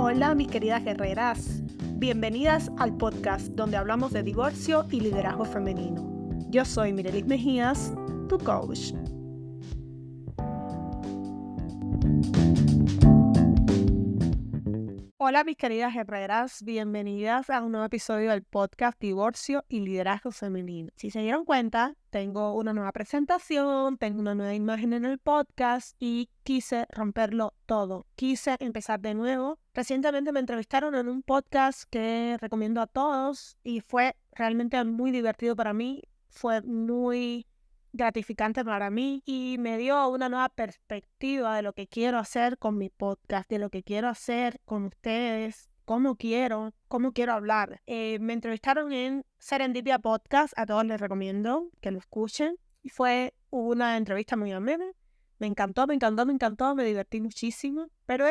Hola mis queridas guerreras, bienvenidas al podcast donde hablamos de divorcio y liderazgo femenino. Yo soy Mirelis Mejías, tu coach. Hola mis queridas guerreras, bienvenidas a un nuevo episodio del podcast Divorcio y Liderazgo Femenino. Si se dieron cuenta, tengo una nueva presentación, tengo una nueva imagen en el podcast y quise romperlo todo. Quise empezar de nuevo. Recientemente me entrevistaron en un podcast que recomiendo a todos y fue realmente muy divertido para mí. Fue muy gratificante para mí y me dio una nueva perspectiva de lo que quiero hacer con mi podcast, de lo que quiero hacer con ustedes, cómo quiero hablar. Me entrevistaron en Serendipia Podcast, a todos les recomiendo que lo escuchen. Y fue una entrevista muy amena. Me encantó, me divertí muchísimo. Pero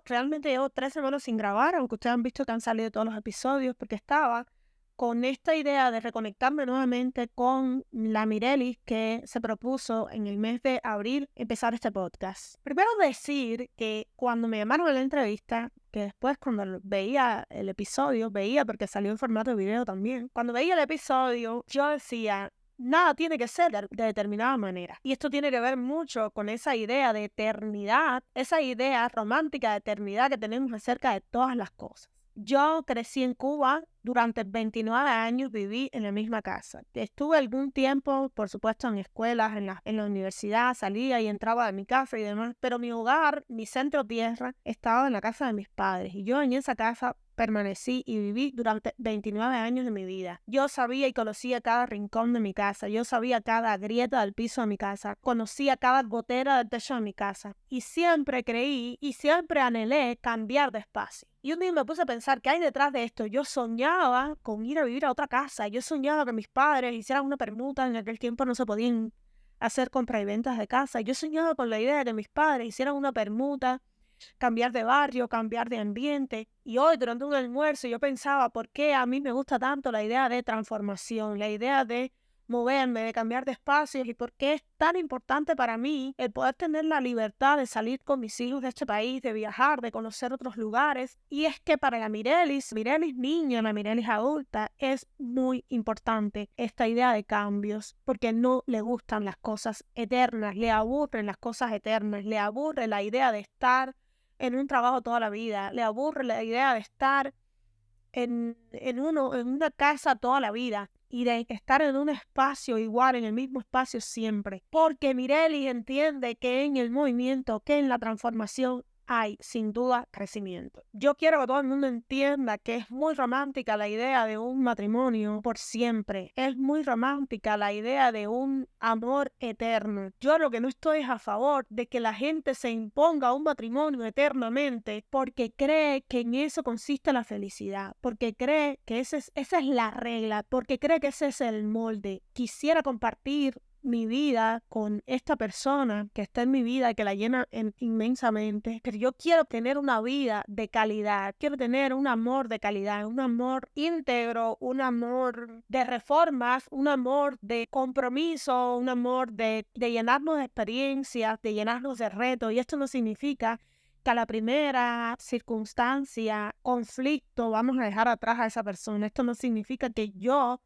realmente llevo 3 semanas sin grabar, aunque ustedes han visto que han salido todos los episodios, porque estaba con esta idea de reconectarme nuevamente con la Mirelis que se propuso en el mes de abril empezar este podcast. Primero decir que cuando me llamaron a la entrevista, que después cuando veía el episodio, porque salió en formato de video también, cuando veía el episodio yo decía, nada tiene que ser de determinada manera. Y esto tiene que ver mucho con esa idea de eternidad, esa idea romántica de eternidad que tenemos acerca de todas las cosas. Yo crecí en Cuba, durante 29 años viví en la misma casa. Estuve algún tiempo, por supuesto, en escuelas, en la universidad, salía y entraba de mi casa y demás, pero mi hogar, mi centro tierra, estaba en la casa de mis padres y yo en esa casa permanecí y viví durante 29 años de mi vida. Yo sabía y conocía cada rincón de mi casa, yo sabía cada grieta del piso de mi casa, conocía cada gotera del techo de mi casa y siempre creí y siempre anhelé cambiar de espacio. Y un día me puse a pensar, ¿qué hay detrás de esto? Yo soñaba con ir a vivir a otra casa, yo soñaba que mis padres hicieran una permuta, en aquel tiempo no se podían hacer compra y ventas de casa, yo soñaba con la idea de que mis padres hicieran una permuta, cambiar de barrio, cambiar de ambiente. Y hoy durante un almuerzo yo pensaba por qué a mí me gusta tanto la idea de transformación, la idea de moverme, de cambiar de espacios y por qué es tan importante para mí el poder tener la libertad de salir con mis hijos de este país, de viajar, de conocer otros lugares. Y es que para la Mirelis niña, la Mirelis adulta, es muy importante esta idea de cambios porque no le gustan las cosas eternas, le aburren las cosas eternas, le aburre la idea de estar en un trabajo toda la vida, le aburre la idea de estar en una casa toda la vida y de estar en un espacio igual, en el mismo espacio siempre. Porque Mirelis entiende que en el movimiento, que en la transformación hay sin duda crecimiento. Yo quiero que todo el mundo entienda que es muy romántica la idea de un matrimonio por siempre. Es muy romántica la idea de un amor eterno. Yo lo que no estoy es a favor de que la gente se imponga a un matrimonio eternamente porque cree que en eso consiste la felicidad, porque cree que esa es la regla, porque cree que ese es el molde. Quisiera compartir mi vida con esta persona que está en mi vida y que la llena inmensamente, pero yo quiero tener una vida de calidad, quiero tener un amor de calidad, un amor íntegro, un amor de reformas, un amor de compromiso, un amor de llenarnos de experiencias, de llenarnos de retos. Y esto no significa que a la primera circunstancia, conflicto, vamos a dejar atrás a esa persona. Esto no significa que yo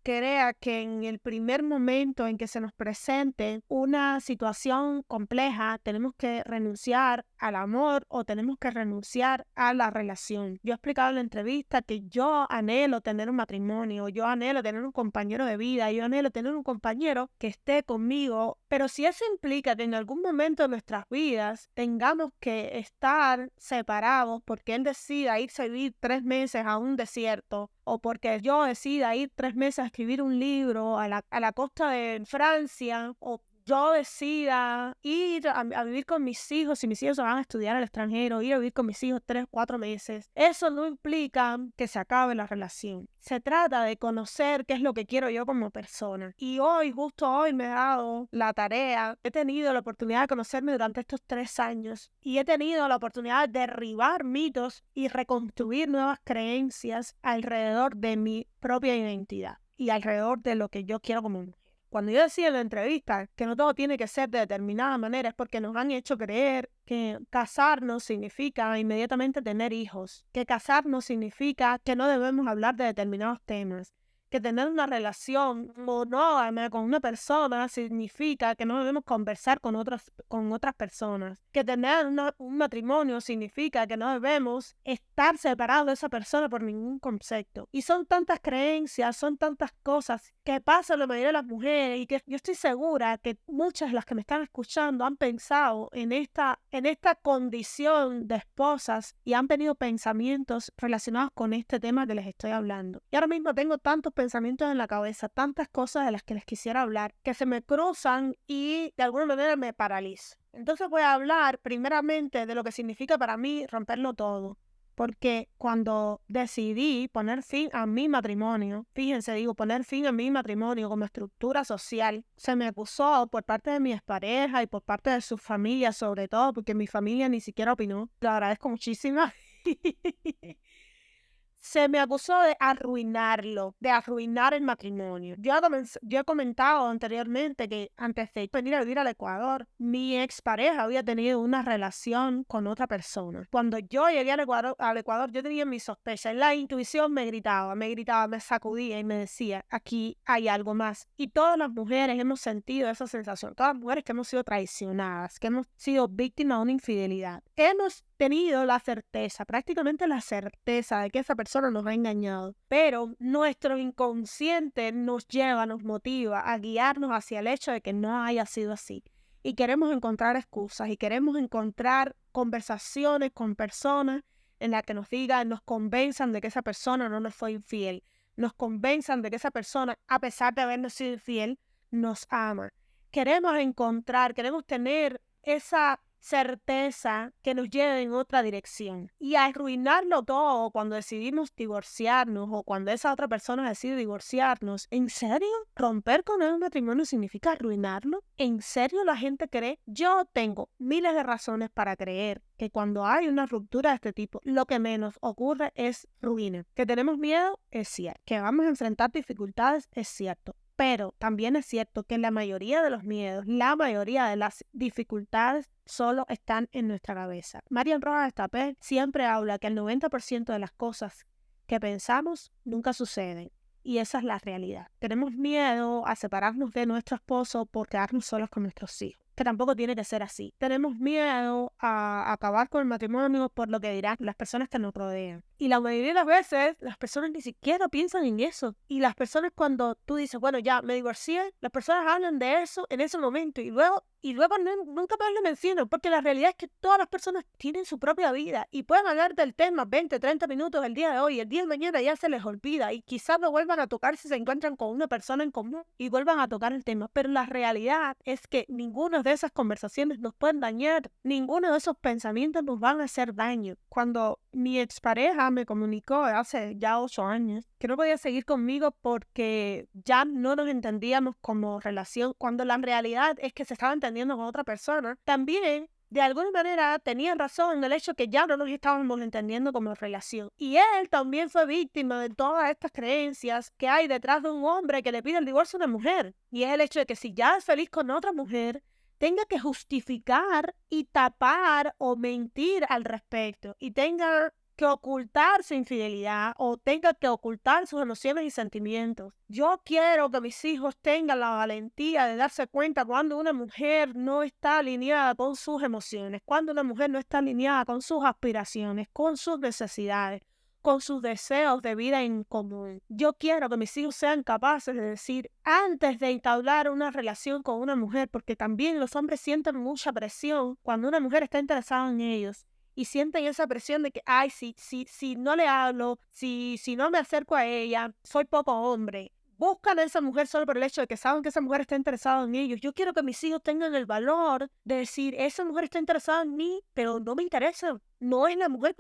crea que en el primer momento en que se nos presente una situación compleja, tenemos que renunciar al amor o tenemos que renunciar a la relación. Yo he explicado en la entrevista que yo anhelo tener un matrimonio, yo anhelo tener un compañero de vida, yo anhelo tener un compañero que esté conmigo, pero si eso implica que en algún momento de nuestras vidas tengamos que estar separados porque él decida irse a vivir 3 meses a un desierto, o porque yo decida ir 3 meses a escribir un libro a la costa de Francia, o yo decida ir a vivir con mis hijos, si mis hijos se van a estudiar al extranjero, ir a vivir con mis hijos 3, 4 meses, eso no implica que se acabe la relación. Se trata de conocer qué es lo que quiero yo como persona. Y hoy, justo hoy, me he dado la tarea, he tenido la oportunidad de conocerme durante estos 3 años y he tenido la oportunidad de derribar mitos y reconstruir nuevas creencias alrededor de mi propia identidad y alrededor de lo que yo quiero como mujer. Cuando yo decía en la entrevista que no todo tiene que ser de determinada manera, es porque nos han hecho creer que casarnos significa inmediatamente tener hijos, que casarnos significa que no debemos hablar de determinados temas, que tener una relación monógama con una persona significa que no debemos conversar con otras personas, que tener un matrimonio significa que no debemos estar separados de esa persona por ningún concepto. Y son tantas creencias, son tantas cosas que pasan la mayoría de las mujeres, y que yo estoy segura que muchas de las que me están escuchando han pensado en esta condición de esposas y han tenido pensamientos relacionados con este tema que les estoy hablando. Y ahora mismo tengo tantos pensamientos en la cabeza, tantas cosas de las que les quisiera hablar, que se me cruzan y de alguna manera me paralizo. Entonces voy a hablar primeramente de lo que significa para mí romperlo todo. Porque cuando decidí poner fin a mi matrimonio, fíjense, digo, poner fin a mi matrimonio como estructura social, se me acusó por parte de mi expareja y por parte de su familia, sobre todo, porque mi familia ni siquiera opinó. Lo agradezco muchísimo. Se me acusó de arruinarlo, de arruinar el matrimonio. Yo he comentado anteriormente que antes de venir a vivir al Ecuador, mi expareja había tenido una relación con otra persona. Cuando yo llegué al Ecuador, yo tenía mis sospechas. La intuición me gritaba, me sacudía y me decía, aquí hay algo más. Y todas las mujeres hemos sentido esa sensación. Todas las mujeres que hemos sido traicionadas, que hemos sido víctimas de una infidelidad. Hemos tenido la certeza, prácticamente la certeza de que esa persona nos ha engañado, pero nuestro inconsciente nos motiva a guiarnos hacia el hecho de que no haya sido así. Y queremos encontrar excusas y queremos encontrar conversaciones con personas en las que nos digan, nos convenzan de que esa persona no nos fue infiel, nos convenzan de que esa persona, a pesar de habernos sido infiel, nos ama. Queremos tener esa certeza que nos lleve en otra dirección. Y arruinarlo todo cuando decidimos divorciarnos o cuando esa otra persona decide divorciarnos. ¿En serio? ¿Romper con el matrimonio significa arruinarlo? ¿En serio la gente cree? Yo tengo miles de razones para creer que cuando hay una ruptura de este tipo, lo que menos ocurre es ruina. Que tenemos miedo, es cierto. Que vamos a enfrentar dificultades, es cierto. Pero también es cierto que la mayoría de los miedos, la mayoría de las dificultades solo están en nuestra cabeza. Marian Rojas Estapé siempre habla que el 90% de las cosas que pensamos nunca suceden. Y esa es la realidad. Tenemos miedo a separarnos de nuestro esposo por quedarnos solos con nuestros hijos, que tampoco tiene que ser así. Tenemos miedo a acabar con el matrimonio por lo que dirán las personas que nos rodean. Y la mayoría de las veces las personas ni siquiera piensan en eso. Y las personas, cuando tú dices, bueno, ya me divorcié, las personas hablan de eso en ese momento y luego nunca más lo mencionan, porque la realidad es que todas las personas tienen su propia vida y pueden hablar del tema 20, 30 minutos el día de hoy, el día de mañana ya se les olvida y quizás lo vuelvan a tocar si se encuentran con una persona en común y vuelvan a tocar el tema. Pero la realidad es que ninguna de esas conversaciones nos pueden dañar, ninguno de esos pensamientos nos van a hacer daño. Cuando mi expareja me comunicó hace ya 8 años que no podía seguir conmigo porque ya no nos entendíamos como relación, cuando la realidad es que se estaba entendiendo con otra persona, también de alguna manera tenía razón en el hecho que ya no nos estábamos entendiendo como relación. Y él también fue víctima de todas estas creencias que hay detrás de un hombre que le pide el divorcio a una mujer. Y es el hecho de que si ya es feliz con otra mujer, tenga que justificar y tapar o mentir al respecto. Y tenga que ocultar su infidelidad o tenga que ocultar sus emociones y sentimientos. Yo quiero que mis hijos tengan la valentía de darse cuenta cuando una mujer no está alineada con sus emociones, cuando una mujer no está alineada con sus aspiraciones, con sus necesidades, con sus deseos de vida en común. Yo quiero que mis hijos sean capaces de decir, antes de entablar una relación con una mujer, porque también los hombres sienten mucha presión cuando una mujer está interesada en ellos. Y sienten esa presión de que, ay, si no le hablo, si no me acerco a ella, soy poco hombre. Buscan a esa mujer solo por el hecho de que saben que esa mujer está interesada en ellos. Yo quiero que mis hijos tengan el valor de decir, esa mujer está interesada en mí, pero no me interesa. no es la mujer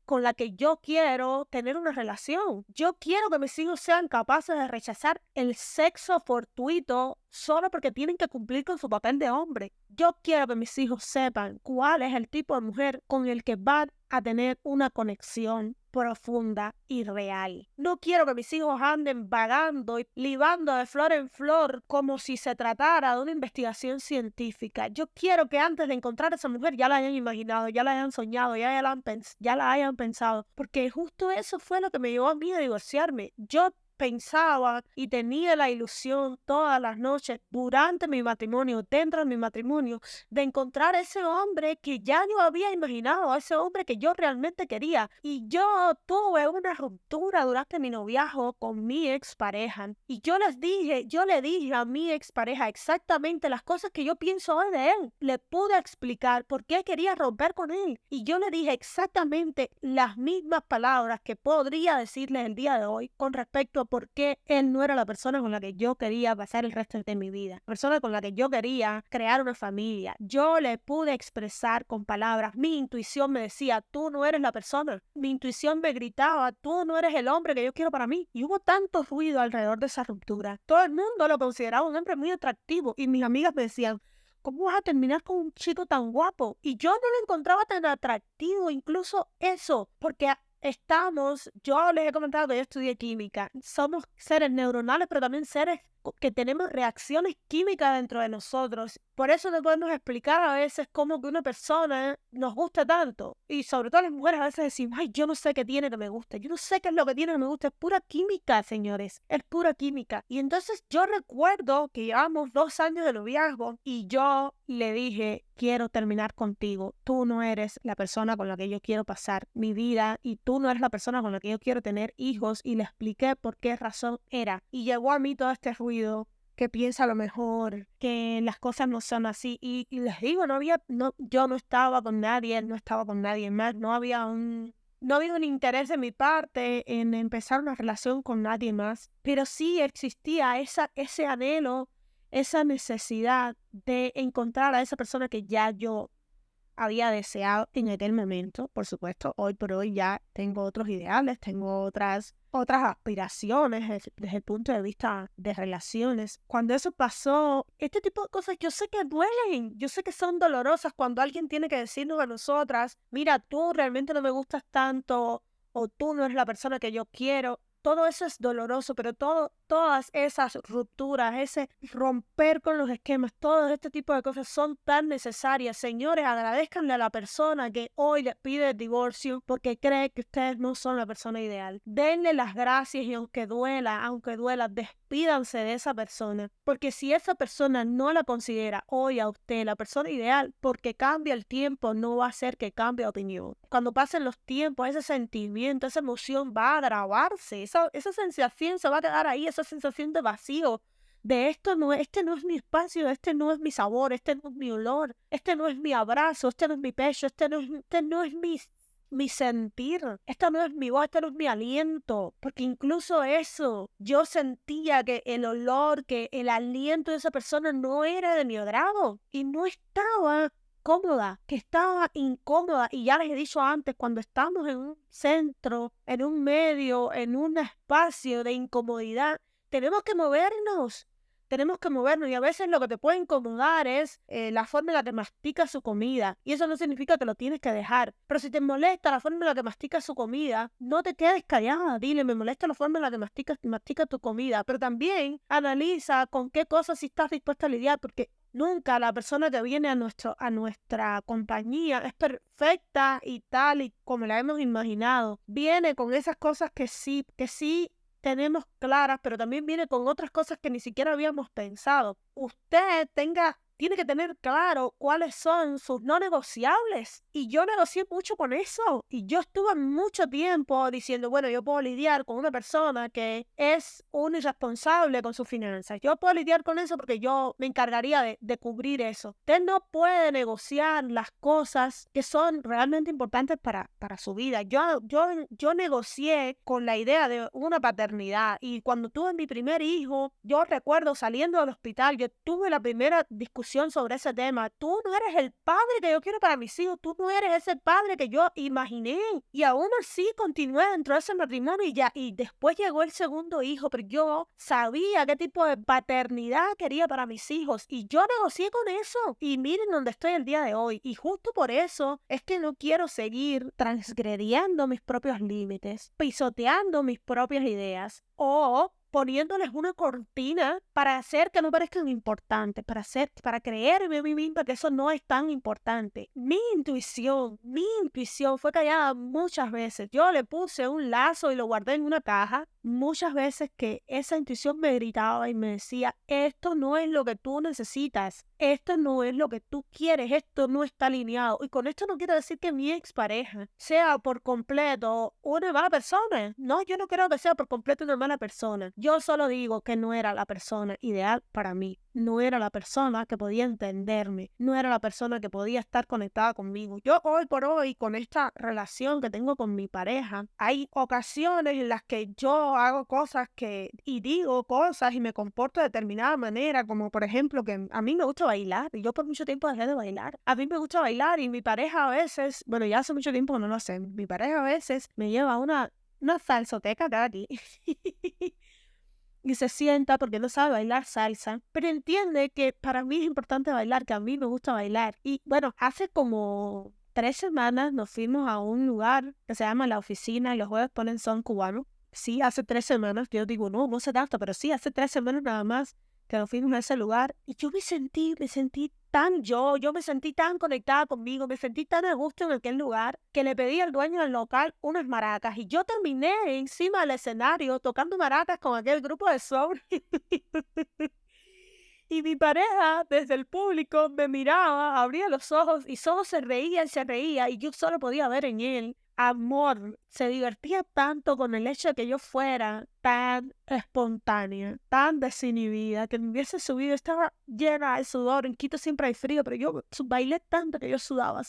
con la que yo quiero tener una relación. Yo quiero que mis hijos sean capaces de rechazar el sexo fortuito solo porque tienen que cumplir con su papel de hombre. Yo quiero que mis hijos sepan cuál es el tipo de mujer con el que van a tener una conexión profunda y real. No quiero que mis hijos anden vagando y libando de flor en flor como si se tratara de una investigación científica. Yo quiero que antes de encontrar a esa mujer ya la hayan imaginado, ya la hayan soñado, ya la hayan pensado, porque justo eso fue lo que me llevó a mí a divorciarme. Yo pensaba y tenía la ilusión todas las noches durante mi matrimonio, dentro de mi matrimonio, de encontrar ese hombre que ya yo había imaginado, ese hombre que yo realmente quería. Y yo tuve una ruptura durante mi noviazgo con mi expareja. Y yo le dije a mi expareja exactamente las cosas que yo pienso hoy de él. Le pude explicar por qué quería romper con él. Y yo le dije exactamente las mismas palabras que podría decirle el día de hoy con respecto a por qué él no era la persona con la que yo quería pasar el resto de mi vida, la persona con la que yo quería crear una familia. Yo le pude expresar con palabras, mi intuición me decía, tú no eres la persona. Mi intuición me gritaba, tú no eres el hombre que yo quiero para mí. Y hubo tanto ruido alrededor de esa ruptura. Todo el mundo lo consideraba un hombre muy atractivo y mis amigas me decían, ¿cómo vas a terminar con un chico tan guapo? Y yo no lo encontraba tan atractivo, incluso eso, porque yo les he comentado que yo estudié química. Somos seres neuronales, pero también seres que tenemos reacciones químicas dentro de nosotros. Por eso no podemos explicar a veces cómo que una persona nos gusta tanto. Y sobre todo las mujeres a veces decimos, ay, yo no sé qué tiene que me gusta. Yo no sé qué es lo que tiene que me gusta. Es pura química, señores. Es pura química. Y entonces yo recuerdo que llevamos 2 años de noviazgo y yo le dije, quiero terminar contigo. Tú no eres la persona con la que yo quiero pasar mi vida y tú no eres la persona con la que yo quiero tener hijos. Y le expliqué por qué razón era. Y llegó a mí todo este ruido que piensa a lo mejor que las cosas no son así y les digo, yo no estaba con nadie, él no estaba con nadie más, no había un interés de mi parte en empezar una relación con nadie más, pero sí existía ese anhelo, esa necesidad de encontrar a esa persona que ya yo había deseado en aquel momento. Por supuesto, hoy por hoy ya tengo otros ideales, tengo otras aspiraciones desde el punto de vista de relaciones. Cuando eso pasó, este tipo de cosas yo sé que duelen, yo sé que son dolorosas cuando alguien tiene que decirnos a nosotras, mira, tú realmente no me gustas tanto o tú no eres la persona que yo quiero. Todo eso es doloroso, pero todas esas rupturas, ese romper con los esquemas, todo este tipo de cosas son tan necesarias. Señores, agradezcanle a la persona que hoy les pide el divorcio porque cree que ustedes no son la persona ideal. Denle las gracias y aunque duela, despídanse de esa persona. Porque si esa persona no la considera hoy a usted la persona ideal, porque cambia el tiempo, no va a hacer que cambie de opinión. Cuando pasen los tiempos, ese sentimiento, esa emoción va a agravarse. Esa sensación se va a quedar ahí, esa sensación de vacío, de este no es mi espacio, este no es mi sabor, este no es mi olor, este no es mi abrazo, este no es mi pecho, este no es mi sentir, esta no es mi voz, este no es mi aliento, porque incluso eso, yo sentía que el olor, que el aliento de esa persona no era de mi agrado y no estaba cómoda, que estaba incómoda. Y ya les he dicho antes, cuando estamos en un centro, en un medio, en un espacio de incomodidad, tenemos que movernos y a veces lo que te puede incomodar es la forma en la que mastica su comida y eso no significa que lo tienes que dejar, pero si te molesta la forma en la que mastica su comida, no te quedes callada, dile, me molesta la forma en la que mastica tu comida, pero también analiza con qué cosas sí estás dispuesta a lidiar, porque nunca la persona que viene a nuestra compañía es perfecta y tal y como la hemos imaginado. Viene con esas cosas que sí tenemos claras, pero también viene con otras cosas que ni siquiera habíamos pensado. Usted tiene que tener claro cuáles son sus no negociables. Y yo negocié mucho con eso. Y yo estuve mucho tiempo diciendo, bueno, yo puedo lidiar con una persona que es un irresponsable con sus finanzas. Yo puedo lidiar con eso porque yo me encargaría de cubrir eso. Usted no puede negociar las cosas que son realmente importantes para su vida. Yo negocié con la idea de una paternidad. Y cuando tuve mi primer hijo, yo recuerdo saliendo del hospital, yo tuve la primera discusión discusión sobre ese tema. Tú no eres el padre que yo quiero para mis hijos, tú no eres ese padre que yo imaginé. Y aún así continué dentro de ese matrimonio y después llegó el segundo hijo, pero yo sabía qué tipo de paternidad quería para mis hijos y yo negocié con eso. Y miren dónde estoy el día de hoy. Y justo por eso es que no quiero seguir transgrediendo mis propios límites, pisoteando mis propias ideas o poniéndoles una cortina para hacer que no parezcan importantes, para creerme a mí misma que eso no es tan importante. Mi intuición fue callada muchas veces. Yo le puse un lazo y lo guardé en una caja. Muchas veces que esa intuición me gritaba y me decía, esto no es lo que tú necesitas, esto no es lo que tú quieres, esto no está alineado. Y con esto no quiero decir que mi expareja sea por completo una mala persona. No, yo no quiero que sea por completo una mala persona. Yo solo digo que no era la persona ideal para mí. No era la persona que podía entenderme, no era la persona que podía estar conectada conmigo. Yo hoy por hoy, con esta relación que tengo con mi pareja, hay ocasiones en las que yo hago cosas y digo cosas y me comporto de determinada manera, como por ejemplo que a mí me gusta bailar y yo por mucho tiempo dejé de bailar. A mí me gusta bailar y mi pareja a veces, bueno, ya hace mucho tiempo que no lo sé, mi pareja a veces me lleva a una salsoteca de aquí. Y se sienta porque no sabe bailar salsa, pero entiende que para mí es importante bailar, que a mí me gusta bailar. Y bueno, hace como 3 semanas nos fuimos a un lugar que se llama La Oficina y los jueves ponen son cubano. Sí, hace 3 semanas, yo digo, no sé tanto, pero sí, hace 3 semanas nada más que nos fuimos a ese lugar y yo me sentí tan yo me sentí tan conectada conmigo, me sentí tan a gusto en aquel lugar que le pedí al dueño del local unas maracas y yo terminé encima del escenario tocando maracas con aquel grupo de soul. Y mi pareja desde el público me miraba, abría los ojos y solo se reía y yo solo podía ver en él amor. Se divertía tanto con el hecho de que yo fuera tan espontánea, tan desinhibida, que me hubiese subido, estaba llena de sudor. En Quito siempre hay frío, pero yo bailé tanto que yo sudaba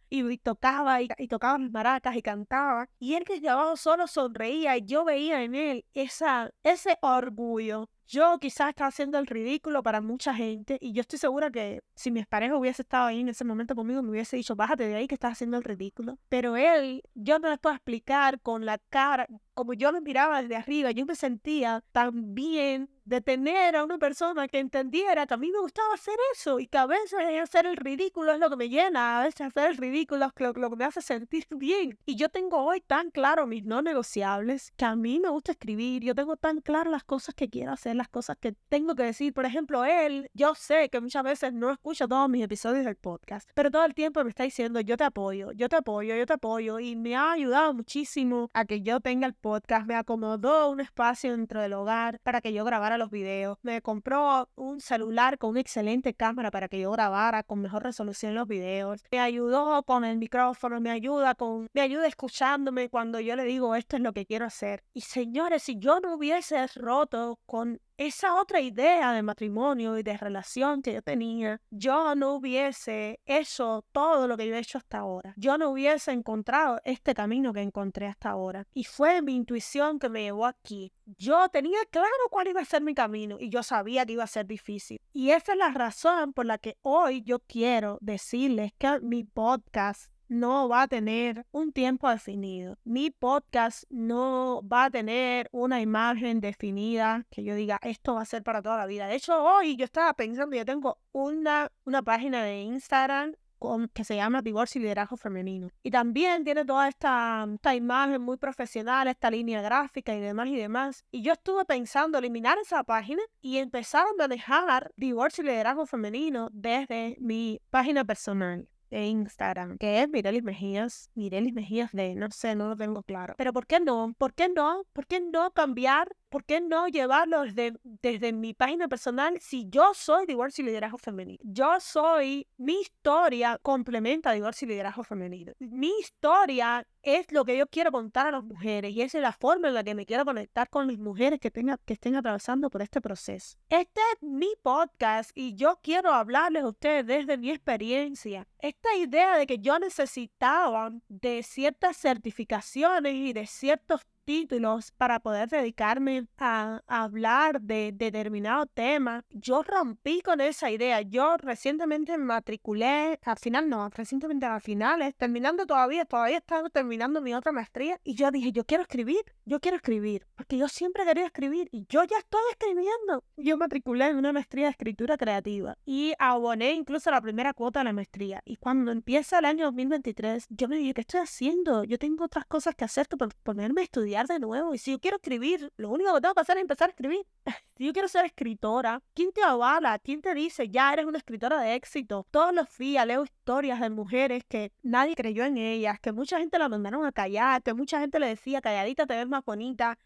y tocaba y tocaba mis maracas y cantaba. Y él desde abajo solo sonreía y yo veía en él ese orgullo. Yo quizás estaba haciendo el ridículo para mucha gente y yo estoy segura que si mi pareja hubiese estado ahí en ese momento conmigo me hubiese dicho, bájate de ahí que estás haciendo el ridículo. Pero él, yo no les puedo explicar con la cara, como yo lo miraba desde arriba, yo me sentía tan bien de tener a una persona que entendiera que a mí me gustaba hacer eso y que a veces hacer el ridículo es lo que me llena, a veces hacer el ridículo es lo que me hace sentir bien. Y yo tengo hoy tan claro mis no negociables que a mí me gusta escribir, yo tengo tan claro las cosas que quiero hacer, las cosas que tengo que decir. Por ejemplo, él, yo sé que muchas veces no escucha todos mis episodios del podcast, pero todo el tiempo me está diciendo, yo te apoyo, y me ha ayudado muchísimo a que yo tenga el podcast, me acomodó un espacio dentro del hogar para que yo grabara los videos, me compró un celular con una excelente cámara para que yo grabara con mejor resolución los videos, me ayudó con el micrófono, me ayuda escuchándome cuando yo le digo esto es lo que quiero hacer. Y señores, si yo no hubiese roto con esa otra idea de matrimonio y de relación que yo tenía, yo no hubiese hecho todo lo que yo he hecho hasta ahora. Yo no hubiese encontrado este camino que encontré hasta ahora. Y fue mi intuición que me llevó aquí. Yo tenía claro cuál iba a ser mi camino y yo sabía que iba a ser difícil. Y esa es la razón por la que hoy yo quiero decirles que mi podcast no va a tener un tiempo definido. Mi podcast no va a tener una imagen definida que yo diga, esto va a ser para toda la vida. De hecho, hoy yo estaba pensando, yo tengo una página de Instagram que se llama Divorcio y Liderazgo Femenino. Y también tiene toda esta imagen muy profesional, esta línea gráfica y demás. Y yo estuve pensando eliminar esa página y empezar a manejar Divorcio y Liderazgo Femenino desde mi página personal de Instagram, que es Mirelis Mejías de, no sé, no lo tengo claro. Pero ¿por qué no? ¿Por qué no cambiar? ¿Por qué no llevarlo desde mi página personal si yo soy Divorcio y Liderazgo Femenino? Mi historia complementa Divorcio y Liderazgo Femenino. Mi historia es lo que yo quiero contar a las mujeres y esa es la forma en la que me quiero conectar con las mujeres que estén atravesando por este proceso. Este es mi podcast y yo quiero hablarles a ustedes desde mi experiencia. Esta idea de que yo necesitaba de ciertas certificaciones y de ciertos títulos para poder dedicarme a hablar de determinado tema. Yo rompí con esa idea. Yo recientemente me matriculé, recientemente a finales, terminando todavía estaba terminando mi otra maestría, y yo dije, yo quiero escribir, porque yo siempre quería escribir, y yo ya estoy escribiendo. Yo matriculé en una maestría de escritura creativa, y aboné incluso la primera cuota de la maestría, y cuando empieza el año 2023, yo me dije, ¿qué estoy haciendo? Yo tengo otras cosas que hacer que ponerme a estudiar de nuevo, y si yo quiero escribir, lo único que tengo que hacer es empezar a escribir. Si yo quiero ser escritora, ¿quién te avala? ¿Quién te dice, ya eres una escritora de éxito? Todos los días leo historias de mujeres que nadie creyó en ellas, que mucha gente la mandaron a callar, que mucha gente le decía, calladita te ves más bonita,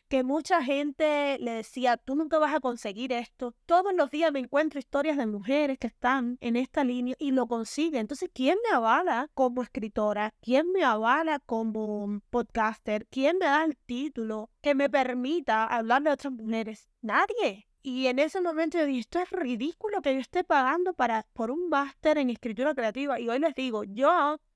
que mucha gente le decía, tú nunca vas a conseguir esto. Todos los días me encuentro historias de mujeres que están en esta línea y lo consiguen. Entonces, ¿quién me avala como escritora? ¿Quién me avala como podcaster? ¿Quién me da el título que me permita hablar de otras mujeres? Nadie. Y en ese momento yo dije, esto es ridículo que yo esté pagando por un máster en escritura creativa. Y hoy les digo,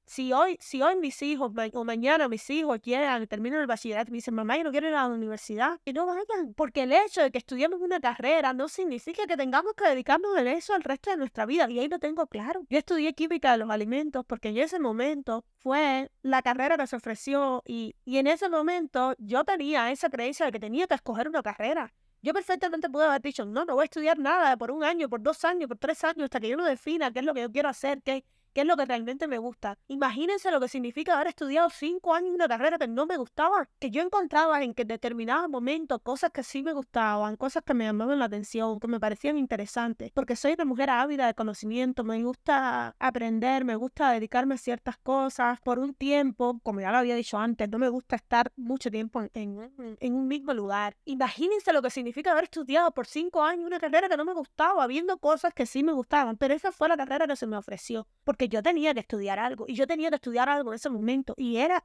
si hoy mis hijos o mañana mis hijos terminan el bachillerato y me dicen, mamá, yo no quiero ir a la universidad, que no vayan, porque el hecho de que estudiemos una carrera no significa que tengamos que dedicarnos a eso el resto de nuestra vida, y ahí lo tengo claro. Yo estudié química de los alimentos porque en ese momento fue la carrera que se ofreció, y en ese momento yo tenía esa creencia de que tenía que escoger una carrera. Yo perfectamente pude haber dicho, no voy a estudiar nada por 1 año, por 2 años, por 3 años, hasta que yo no defina qué es lo que yo quiero hacer, qué es lo que realmente me gusta. Imagínense lo que significa haber estudiado 5 años una carrera que no me gustaba, que yo encontraba en que en determinados momentos cosas que sí me gustaban, cosas que me llamaban la atención, que me parecían interesantes, porque soy una mujer ávida de conocimiento, me gusta aprender, me gusta dedicarme a ciertas cosas por un tiempo, como ya lo había dicho antes, no me gusta estar mucho tiempo en un mismo lugar. Imagínense lo que significa haber estudiado por 5 años una carrera que no me gustaba, viendo cosas que sí me gustaban, pero esa fue la carrera que se me ofreció, porque yo tenía que estudiar algo, y yo tenía que estudiar algo en ese momento, y era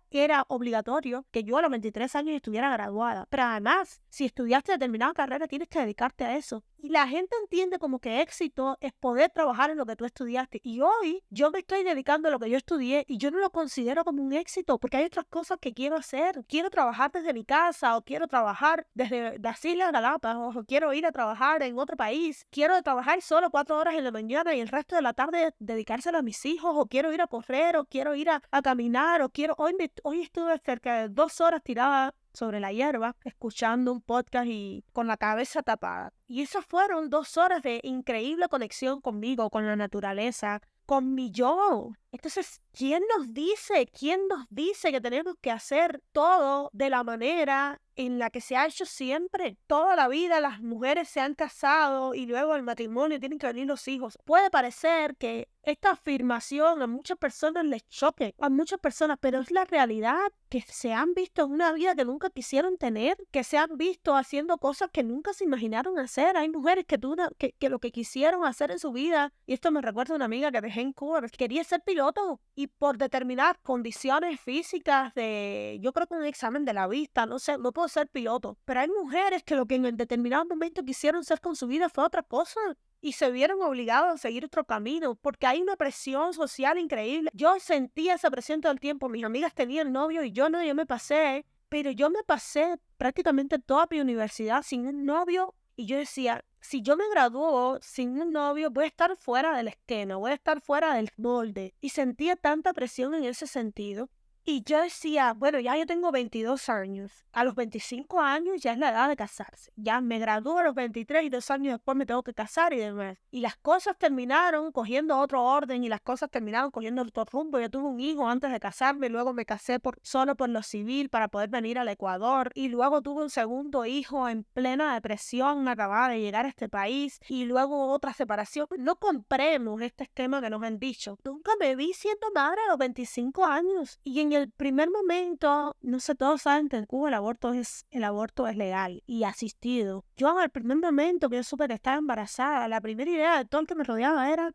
obligatorio que yo a los 23 años estuviera graduada. Pero además, si estudiaste determinada carrera, tienes que dedicarte a eso. Y la gente entiende como que éxito es poder trabajar en lo que tú estudiaste. Y hoy yo me estoy dedicando a lo que yo estudié, y yo no lo considero como un éxito, porque hay otras cosas que quiero hacer. Quiero trabajar desde mi casa, o quiero trabajar desde las Islas Galápagos, o quiero ir a trabajar en otro país. Quiero trabajar solo 4 horas en la mañana y el resto de la tarde dedicárselo a mis hijos, o quiero ir a correr, o quiero ir a caminar, o quiero... Hoy estuve cerca de 2 horas tirada sobre la hierba, escuchando un podcast y con la cabeza tapada. Y esas fueron 2 horas de increíble conexión conmigo, con la naturaleza, con mi yo. Entonces, ¿quién nos dice que tenemos que hacer todo de la manera en la que se ha hecho siempre? Toda la vida las mujeres se han casado y luego el matrimonio tienen que venir los hijos. Puede parecer que esta afirmación a muchas personas les choque, a muchas personas, pero es la realidad, que se han visto en una vida que nunca quisieron tener, que se han visto haciendo cosas que nunca se imaginaron hacer. Hay mujeres que lo que quisieron hacer en su vida, y esto me recuerda a una amiga que dejé en Cuba, quería ser piloto, y por determinadas condiciones físicas yo creo que un examen de la vista, no sé, no puedo ser piloto. Pero hay mujeres que lo que en determinado momento quisieron ser con su vida fue otra cosa, y se vieron obligados a seguir otro camino, porque hay una presión social increíble. Yo sentía esa presión todo el tiempo. Mis amigas tenían novio y yo no, yo me pasé prácticamente toda mi universidad sin un novio, y yo decía, si yo me gradúo sin un novio, voy a estar fuera del esquema, voy a estar fuera del molde. Y sentía tanta presión en ese sentido. Y yo decía, bueno, ya yo tengo 22 años. A los 25 años ya es la edad de casarse. Ya me gradúo a los 23 y 2 años después me tengo que casar y demás. Y las cosas terminaron cogiendo otro orden, y las cosas terminaron cogiendo otro rumbo. Yo tuve un hijo antes de casarme, luego me casé solo por lo civil para poder venir al Ecuador. Y luego tuve un segundo hijo en plena depresión, acababa de llegar a este país. Y luego otra separación. No compremos este esquema que nos han dicho. Nunca me vi siendo madre a los 25 años. Y en el primer momento, no sé, todos saben que en Cuba el aborto es legal y asistido. Yo en el primer momento que yo supe que estaba embarazada, la primera idea de todo el que me rodeaba era,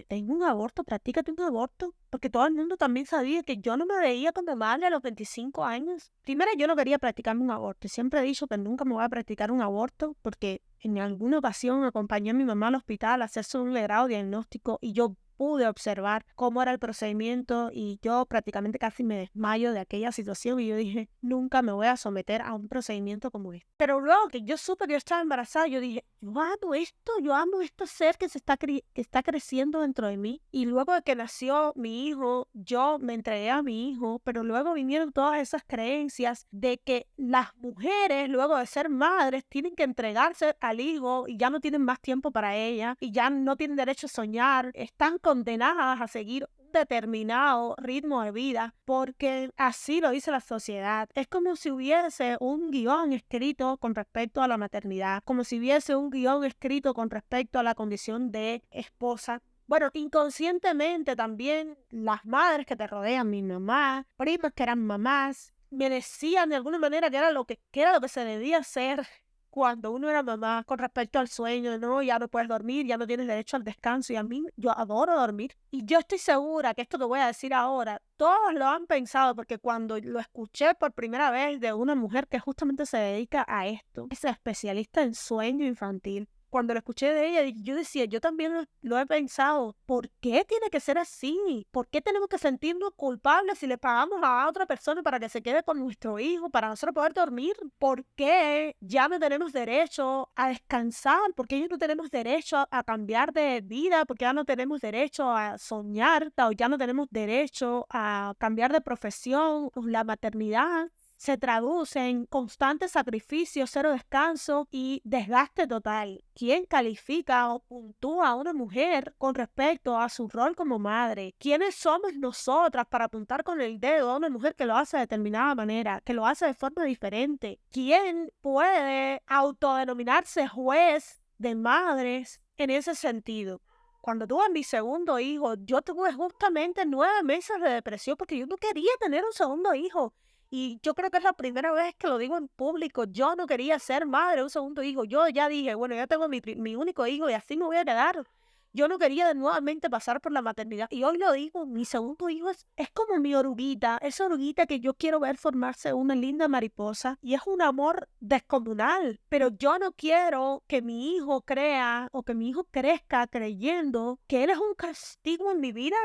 tengo un aborto, practícate un aborto. Porque todo el mundo también sabía que yo no me veía como madre a los 25 años. Primero, yo no quería practicarme un aborto. Siempre he dicho que nunca me voy a practicar un aborto, porque en alguna ocasión acompañé a mi mamá al hospital a hacerse un grado diagnóstico, y yo pude observar cómo era el procedimiento y yo prácticamente casi me desmayo de aquella situación y yo dije, nunca me voy a someter a un procedimiento como este. Pero luego que yo supe que yo estaba embarazada, yo dije, yo amo este ser que que está creciendo dentro de mí. Y luego de que nació mi hijo, yo me entregué a mi hijo, pero luego vinieron todas esas creencias de que las mujeres, luego de ser madres, tienen que entregarse al hijo y ya no tienen más tiempo para ella y ya no tienen derecho a soñar, están condenadas a seguir un determinado ritmo de vida porque así lo dice la sociedad. Es como si hubiese un guión escrito con respecto a la maternidad, como si hubiese un guión escrito con respecto a la condición de esposa. Bueno, inconscientemente también las madres que te rodean, mi mamá, primas que eran mamás, me decían de alguna manera que era lo que se debía hacer cuando uno era mamá con respecto al sueño, ¿no? Ya no puedes dormir, ya no tienes derecho al descanso. Y a mí, yo adoro dormir. Y yo estoy segura que esto que voy a decir ahora, todos lo han pensado, porque cuando lo escuché por primera vez de una mujer que justamente se dedica a esto, es especialista en sueño infantil, cuando lo escuché de ella, yo decía, yo también lo he pensado, ¿por qué tiene que ser así? ¿Por qué tenemos que sentirnos culpables si le pagamos a otra persona para que se quede con nuestro hijo, para nosotros poder dormir? ¿Por qué ya no tenemos derecho a descansar? ¿Por qué ya no tenemos derecho a cambiar de vida? ¿Por qué ya no tenemos derecho a soñar? ¿O ya no tenemos derecho a cambiar de profesión? La maternidad se traduce en constante sacrificio, cero descanso y desgaste total. ¿Quién califica o puntúa a una mujer con respecto a su rol como madre? ¿Quiénes somos nosotras para apuntar con el dedo a una mujer que lo hace de determinada manera, que lo hace de forma diferente? ¿Quién puede autodenominarse juez de madres en ese sentido? Cuando tuve mi segundo hijo, yo tuve justamente 9 meses de depresión porque yo no quería tener un segundo hijo. Y yo creo que es la primera vez que lo digo en público. Yo no quería ser madre de un segundo hijo. Yo ya dije, bueno, ya tengo mi único hijo y así me voy a quedar. Yo no quería de nuevamente pasar por la maternidad. Y hoy lo digo, mi segundo hijo es como mi oruguita. Esa oruguita que yo quiero ver formarse una linda mariposa. Y es un amor descomunal. Pero yo no quiero que mi hijo crea o que mi hijo crezca creyendo que él es un castigo en mi vida.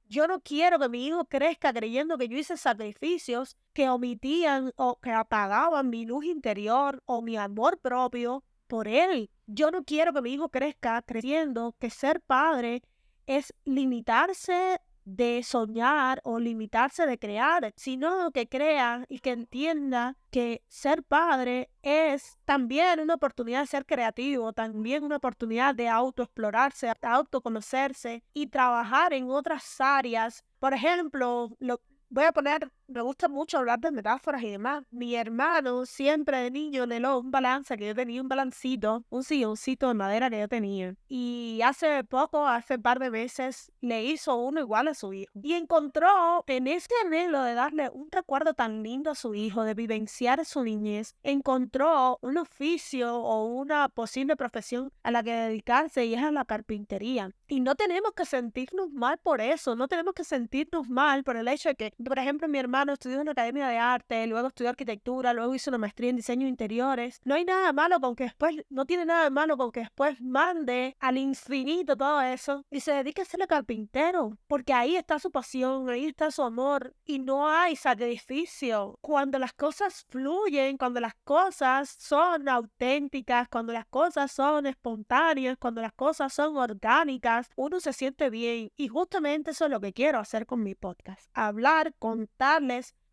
Yo no quiero que mi hijo crezca creyendo que yo hice sacrificios que omitían o que apagaban mi luz interior o mi amor propio por él. Yo no quiero que mi hijo crezca creyendo que ser padre es limitarse de soñar o limitarse de crear, sino que crea y que entienda que ser padre es también una oportunidad de ser creativo, también una oportunidad de autoexplorarse, autoconocerse y trabajar en otras áreas. Por ejemplo, me gusta mucho hablar de metáforas y demás. Mi hermano siempre de niño anheló un balance, que yo tenía un balancito, un silloncito de madera que yo tenía. Y hace un par de meses, le hizo uno igual a su hijo. Y encontró en ese anhelo de darle un recuerdo tan lindo a su hijo, de vivenciar su niñez, encontró un oficio o una posible profesión a la que dedicarse y es a la carpintería. Y no tenemos que sentirnos mal por eso, no tenemos que sentirnos mal por el hecho de que, por ejemplo, mi hermano estudió en una academia de arte, luego estudió arquitectura, luego hizo una maestría en diseño de interiores. No tiene nada de malo con que después mande al infinito todo eso y se dedique a ser carpintero, porque ahí está su pasión, ahí está su amor y no hay sacrificio. Cuando las cosas fluyen, cuando las cosas son auténticas, cuando las cosas son espontáneas, cuando las cosas son orgánicas, uno se siente bien y justamente eso es lo que quiero hacer con mi podcast.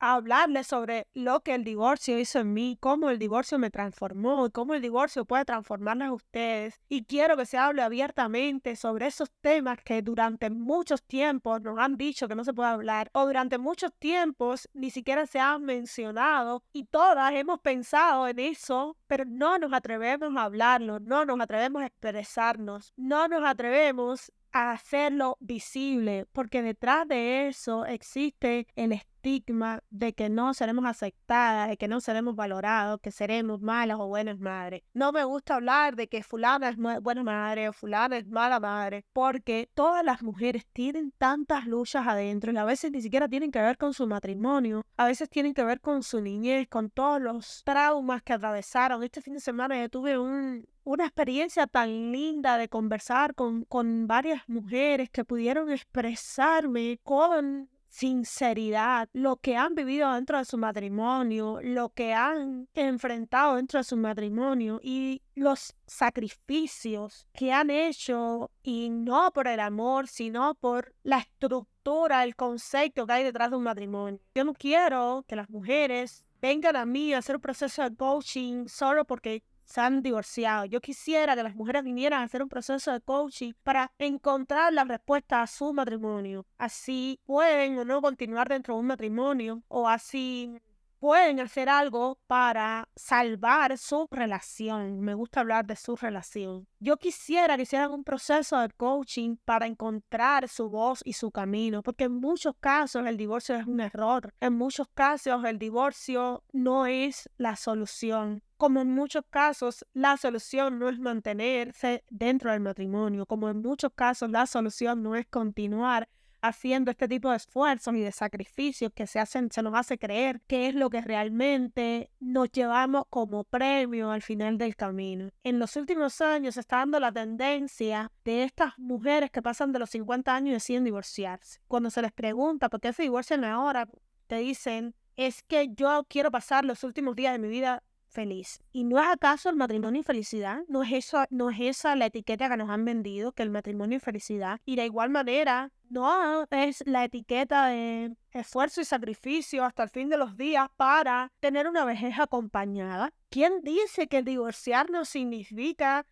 Hablarles sobre lo que el divorcio hizo en mí, cómo el divorcio me transformó, cómo el divorcio puede transformarles a ustedes. Y quiero que se hable abiertamente sobre esos temas que durante muchos tiempos nos han dicho que no se puede hablar, o durante muchos tiempos ni siquiera se han mencionado, y todas hemos pensado en eso, pero no nos atrevemos a hablarlo, no nos atrevemos a expresarnos, no nos atrevemos a hacerlo visible, porque detrás de eso existe el estigma de que no seremos aceptadas, de que no seremos valorados, que seremos malas o buenas madres. No me gusta hablar de que fulana es buena madre o fulana es mala madre, porque todas las mujeres tienen tantas luchas adentro y a veces ni siquiera tienen que ver con su matrimonio, a veces tienen que ver con su niñez, con todos los traumas que atravesaron. Este fin de semana yo tuve un una experiencia tan linda de conversar con varias mujeres que pudieron expresarme con sinceridad lo que han vivido dentro de su matrimonio, lo que han enfrentado dentro de su matrimonio y los sacrificios que han hecho, y no por el amor, sino por la estructura, el concepto que hay detrás de un matrimonio. Yo no quiero que las mujeres vengan a mí a hacer un proceso de coaching solo porque se han divorciado. Yo quisiera que las mujeres vinieran a hacer un proceso de coaching para encontrar la respuesta a su matrimonio. Así pueden o no continuar dentro de un matrimonio, o así pueden hacer algo para salvar su relación. Me gusta hablar de su relación. Yo quisiera que hicieran un proceso de coaching para encontrar su voz y su camino, porque en muchos casos el divorcio es un error. En muchos casos el divorcio no es la solución. Como en muchos casos la solución no es mantenerse dentro del matrimonio. Como en muchos casos la solución no es continuar haciendo este tipo de esfuerzos y de sacrificios que se nos hace creer que es lo que realmente nos llevamos como premio al final del camino. En los últimos años se está dando la tendencia de estas mujeres que pasan de los 50 años y deciden divorciarse. Cuando se les pregunta por qué se divorcian ahora, te dicen, es que yo quiero pasar los últimos días de mi vida feliz. ¿Y no es acaso el matrimonio y felicidad? ¿No es esa la etiqueta que nos han vendido, que el matrimonio y felicidad? Y de igual manera, no es la etiqueta de esfuerzo y sacrificio hasta el fin de los días para tener una vejez acompañada. ¿Quién dice que el divorciarnos significa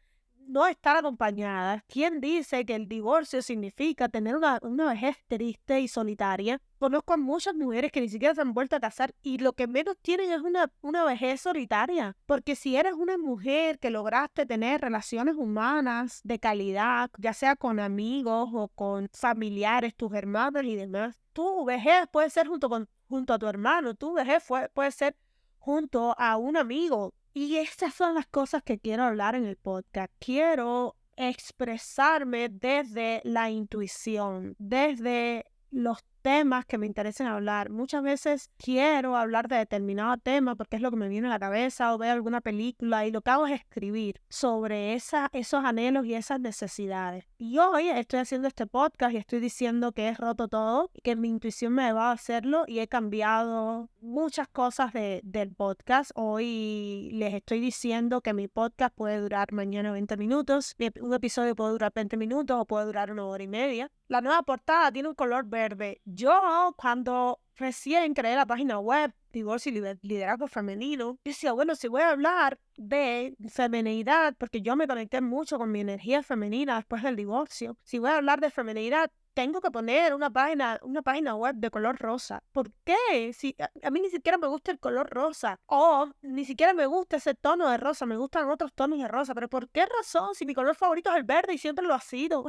no estar acompañada? ¿Quién dice que el divorcio significa tener una vejez triste y solitaria? Conozco a muchas mujeres que ni siquiera se han vuelto a casar y lo que menos tienen es una vejez solitaria. Porque si eres una mujer que lograste tener relaciones humanas de calidad, ya sea con amigos o con familiares, tus hermanos y demás, tu vejez puede ser junto a tu hermano, tu vejez puede ser junto a un amigo. Y estas son las cosas que quiero hablar en el podcast. Quiero expresarme desde la intuición, desde los temas que me interesan hablar. Muchas veces quiero hablar de determinado tema porque es lo que me viene a la cabeza, o veo alguna película y lo que hago es escribir sobre esos anhelos y esas necesidades. Y hoy estoy haciendo este podcast y estoy diciendo que he roto todo y que mi intuición me va a hacerlo, y he cambiado muchas cosas del podcast. Hoy les estoy diciendo que mi podcast puede durar mañana 20 minutos, un episodio puede durar 20 minutos o puede durar 1 hora y media. La nueva portada tiene un color verde. Yo, cuando recién creé la página web Divorcio y Liderazgo Femenino, yo decía, bueno, si voy a hablar de feminidad, porque yo me conecté mucho con mi energía femenina después del divorcio, si voy a hablar de feminidad, tengo que poner una página web de color rosa. ¿Por qué? Si a mí ni siquiera me gusta el color rosa, o ni siquiera me gusta ese tono de rosa, me gustan otros tonos de rosa. ¿Pero por qué razón? Si mi color favorito es el verde y siempre lo ha sido.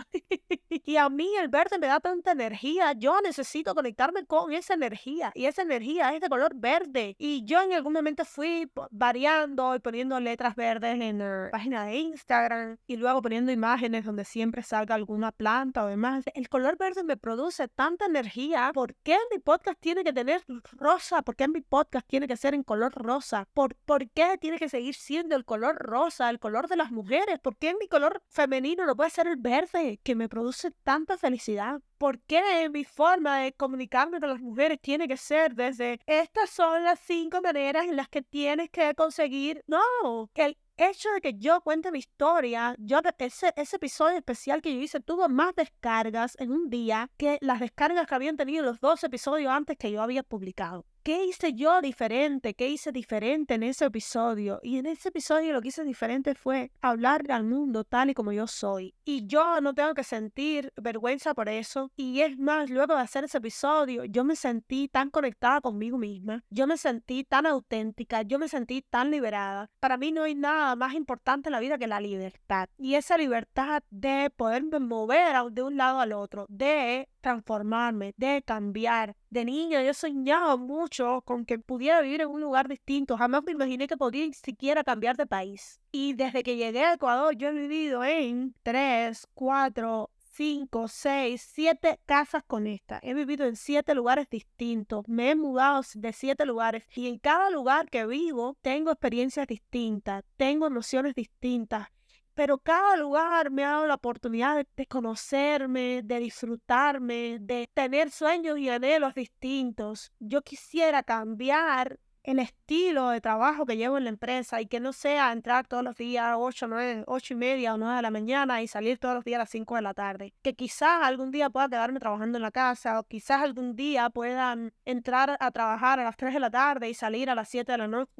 Y a mí el verde me da tanta energía, yo necesito conectarme con esa energía, y esa energía es de color verde. Y yo en algún momento fui variando y poniendo letras verdes en la página de Instagram, y luego poniendo imágenes donde siempre salga alguna planta o demás. El color verde me produce tanta energía. ¿Por qué mi podcast tiene que tener rosa? ¿Por qué mi podcast tiene que ser en color rosa? ¿Por qué tiene que seguir siendo el color rosa, el color de las mujeres? ¿Por qué mi color femenino no puede ser el verde, que me produce tanta felicidad? ¿Por qué mi forma de comunicarme con las mujeres tiene que ser desde estas son las 5 maneras en las que tienes que conseguir? No, el hecho de que yo cuente mi historia, ese episodio especial que yo hice tuvo más descargas en un día que las descargas que habían tenido los 2 episodios antes que yo había publicado. ¿Qué hice yo diferente? ¿Qué hice diferente en ese episodio? Y en ese episodio lo que hice diferente fue hablarle al mundo tal y como yo soy. Y yo no tengo que sentir vergüenza por eso. Y es más, luego de hacer ese episodio, yo me sentí tan conectada conmigo misma. Yo me sentí tan auténtica. Yo me sentí tan liberada. Para mí no hay nada más importante en la vida que la libertad. Y esa libertad de poderme mover de un lado al otro, de transformarme, de cambiar. De niña yo soñaba mucho con que pudiera vivir en un lugar distinto. Jamás me imaginé que podía ni siquiera cambiar de país. Y desde que llegué a Ecuador, yo he vivido en 3, 4, 5, 6, 7 casas con esta. He vivido en 7 lugares distintos. Me he mudado de 7 lugares. Y en cada lugar que vivo, tengo experiencias distintas. Tengo emociones distintas. pero cada lugar me ha dado la oportunidad de conocerme, de disfrutarme, de tener sueños y anhelos distintos. Yo quisiera cambiar el estilo de trabajo que llevo en la empresa y que no sea entrar todos los días a 8:30 o 9 de la mañana y salir todos los días a las 5 de la tarde. Que quizás algún día pueda quedarme trabajando en la casa o quizás algún día pueda entrar a trabajar a las 3 de la tarde y salir a las 7 de la noche.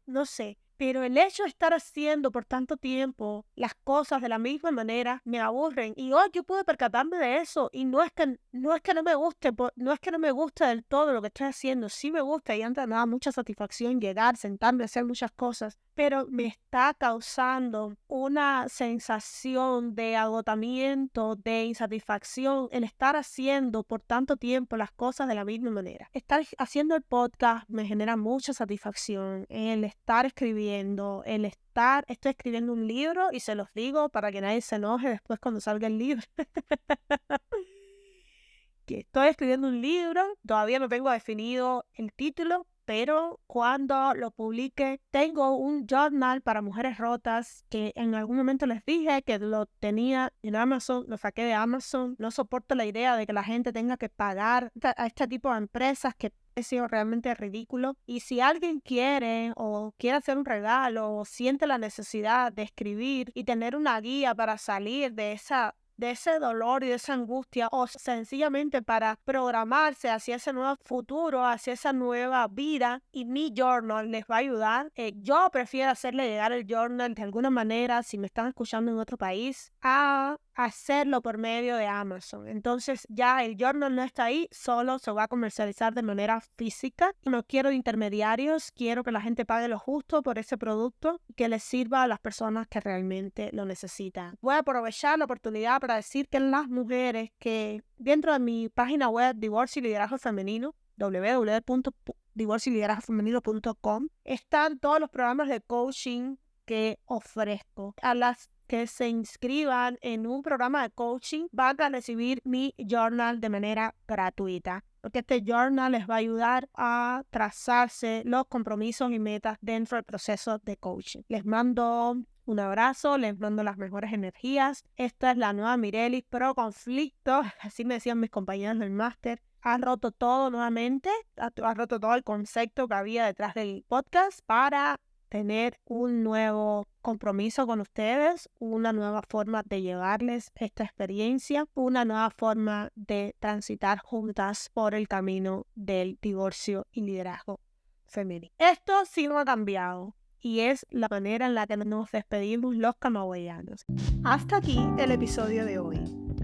No sé. Pero el hecho de estar haciendo por tanto tiempo las cosas de la misma manera me aburren. Y hoy yo pude percatarme de eso. Y no es que no me guste, no es que no me guste del todo lo que estoy haciendo. Sí me gusta y antes me daba mucha satisfacción llegar, sentarme, hacer muchas cosas. Pero me está causando una sensación de agotamiento, de insatisfacción, el estar haciendo por tanto tiempo las cosas de la misma manera. Estar haciendo el podcast me genera mucha satisfacción. El estar escribiendo, estoy escribiendo un libro y se los digo para que nadie se enoje después cuando salga el libro. Que estoy escribiendo un libro, todavía no tengo definido el título, pero cuando lo publique, tengo un journal para mujeres rotas que en algún momento les dije que lo tenía en Amazon, lo saqué de Amazon. No soporto la idea de que la gente tenga que pagar a este tipo de empresas que ha sido realmente ridículo. Y si alguien quiere o quiere hacer un regalo o siente la necesidad de escribir y tener una guía para salir de ese dolor y de esa angustia, o sencillamente para programarse hacia ese nuevo futuro, hacia esa nueva vida, y mi journal les va a ayudar. Yo prefiero hacerle llegar el journal de alguna manera, si me están escuchando en otro país, a hacerlo por medio de Amazon. Entonces ya el journal no está ahí, solo se va a comercializar de manera física. No quiero intermediarios, quiero que la gente pague lo justo por ese producto, que les sirva a las personas que realmente lo necesitan. Voy a aprovechar la oportunidad para decir que las mujeres que dentro de mi página web Divorcio y Liderazgo Femenino, www.divorcioyliderazgofemenino.com, están todos los programas de coaching que ofrezco. A las que se inscriban en un programa de coaching van a recibir mi journal de manera gratuita, porque este journal les va a ayudar a trazarse los compromisos y metas dentro del proceso de coaching. Les mando un abrazo, les mando las mejores energías. Esta es la nueva Mirelis pro conflicto, así me decían mis compañeros del máster. Ha roto todo nuevamente, ha roto todo el concepto que había detrás del podcast para tener un nuevo compromiso con ustedes, una nueva forma de llevarles esta experiencia, una nueva forma de transitar juntas por el camino del divorcio y liderazgo femenino. Esto sí no ha cambiado y es la manera en la que nos despedimos los camagüeyanos. Hasta aquí el episodio de hoy.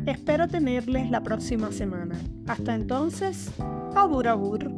Espero tenerles la próxima semana. Hasta entonces, abur abur.